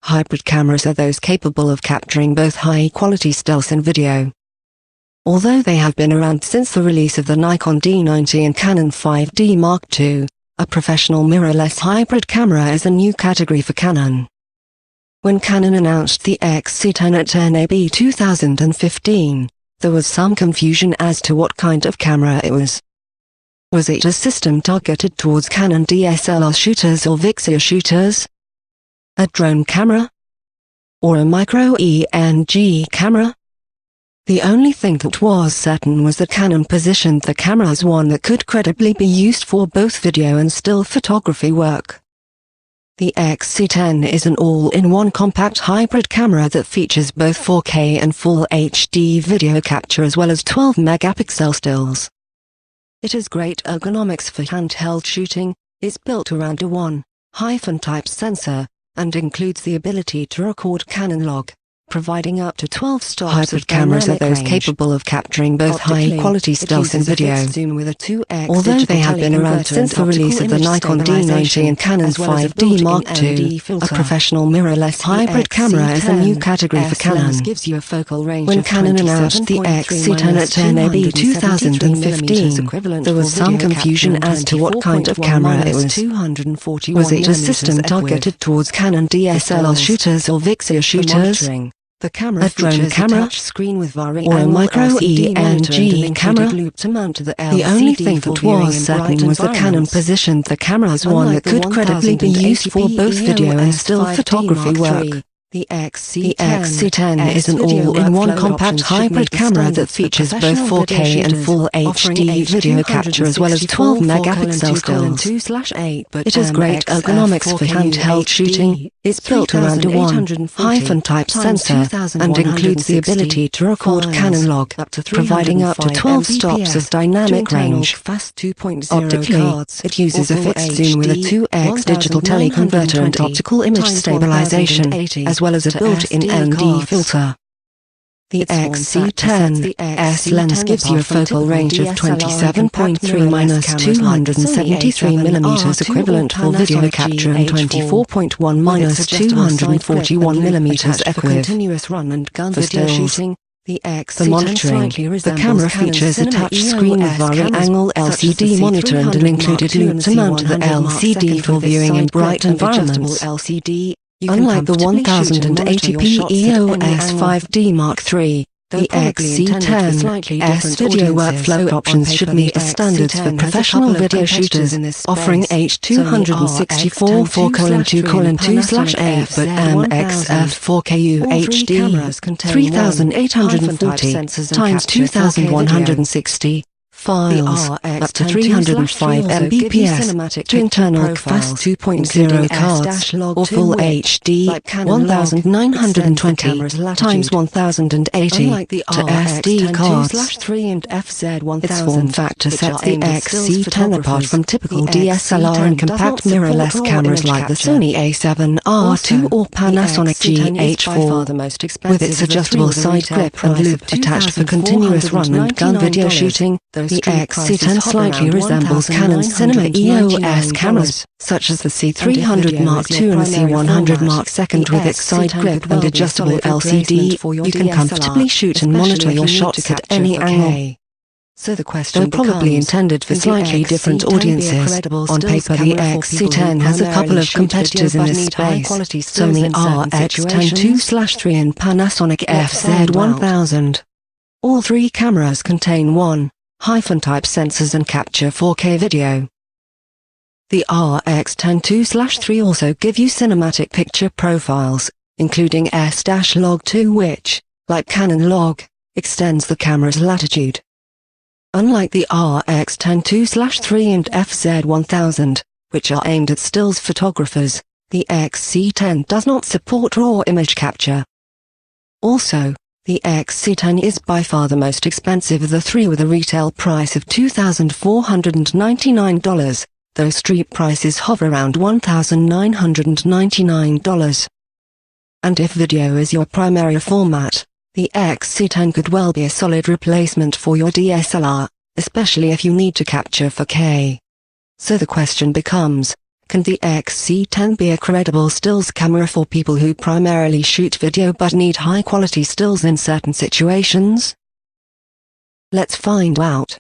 Hybrid cameras are those capable of capturing both high-quality stills and video. Although they have been around since the release of the Nikon D90 and Canon 5D Mark II, a professional mirrorless hybrid camera is a new category for Canon. When Canon announced the XC10 at NAB 2015, there was some confusion as to what kind of camera it was. Was it a system targeted towards Canon DSLR shooters or VXIA shooters? A drone camera? Or a micro-ENG camera? The only thing that was certain was that Canon positioned the camera as one that could credibly be used for both video and still photography work. The XC10 is an all-in-one compact hybrid camera that features both 4K and Full HD video capture as well as 12-megapixel stills. It has great ergonomics for handheld shooting, it's built around a 1-type sensor, and includes the ability to record Canon log, providing up to 12 stops. Hybrid cameras are those capable of capturing both high-quality stills and video. Although they have been around since the release of the Nikon D90 and Canon 5D Mark II, a professional mirrorless hybrid camera is a new category for Canon. When Canon announced the XC10 at NAB 2015, there was some confusion as to what kind of camera it was. Was it a system targeted towards Canon DSLR shooters or VXIA shooters? A drone camera, or a micro-ENG camera? The only thing that was certain was that Canon positioned the camera as one that could credibly be used for both video and still photography work. The XC10 is an all-in-one compact hybrid camera that features both 4K and Full HD video capture as well as 12-megapixel stills. It has great ergonomics for handheld shooting, it's built around a 1-type sensor, and includes the ability to record Canon log, providing up to 12 stops of dynamic range. Optically, it uses a fixed zoom with a 2x digital teleconverter and optical image stabilization, as well as a built-in ND filter. The XC10's lens gives you a focal range of 27.3-273mm equivalent for video capture and 24.1-241mm equiv. For stills, for monitoring, the camera features a touch screen with varying angle LCD monitor and an included loop to mount the LCD for viewing in bright environments. Unlike the 1080p EOS 5D Mark III, the XC10's video workflow options should meet the standards for professional video shooters, offering H.264 4:2:2/8 but MXF 4K UHD 3840x2160 files, up to 305 Mbps, to internal fast 2.0 cards, or Full HD 1920x1080 to SD cards. Its form factor sets the XC10 apart from typical DSLR and compact mirrorless cameras like the Sony A7R II or Panasonic GH4. With its adjustable side grip and loop detached for continuous run and gun video shooting, the XC10 slightly resembles Canon's cinema EOS cameras, such as the C300 Mark II and C100 Mark II. With its side grip and adjustable LCD, you can comfortably shoot and monitor your shots at any angle. So the question becomes, though probably intended for slightly different audiences, on paper the XC10 has a couple of competitors in this space, Sony RX10 II/3 and Panasonic FZ1000. All three cameras contain 1-type sensors and capture 4K video. The RX10 II/3 also give you cinematic picture profiles, including S-Log2 which, like Canon log, extends the camera's latitude. Unlike the RX10 II/3 and FZ1000, which are aimed at stills photographers, the XC10 does not support raw image capture. Also, the XC10 is by far the most expensive of the three with a retail price of $2,499, though street prices hover around $1,999. And if video is your primary format, the XC10 could well be a solid replacement for your DSLR, especially if you need to capture 4K. So the question becomes, Can the XC10 be a credible stills camera for people who primarily shoot video but need high-quality stills in certain situations? Let's find out.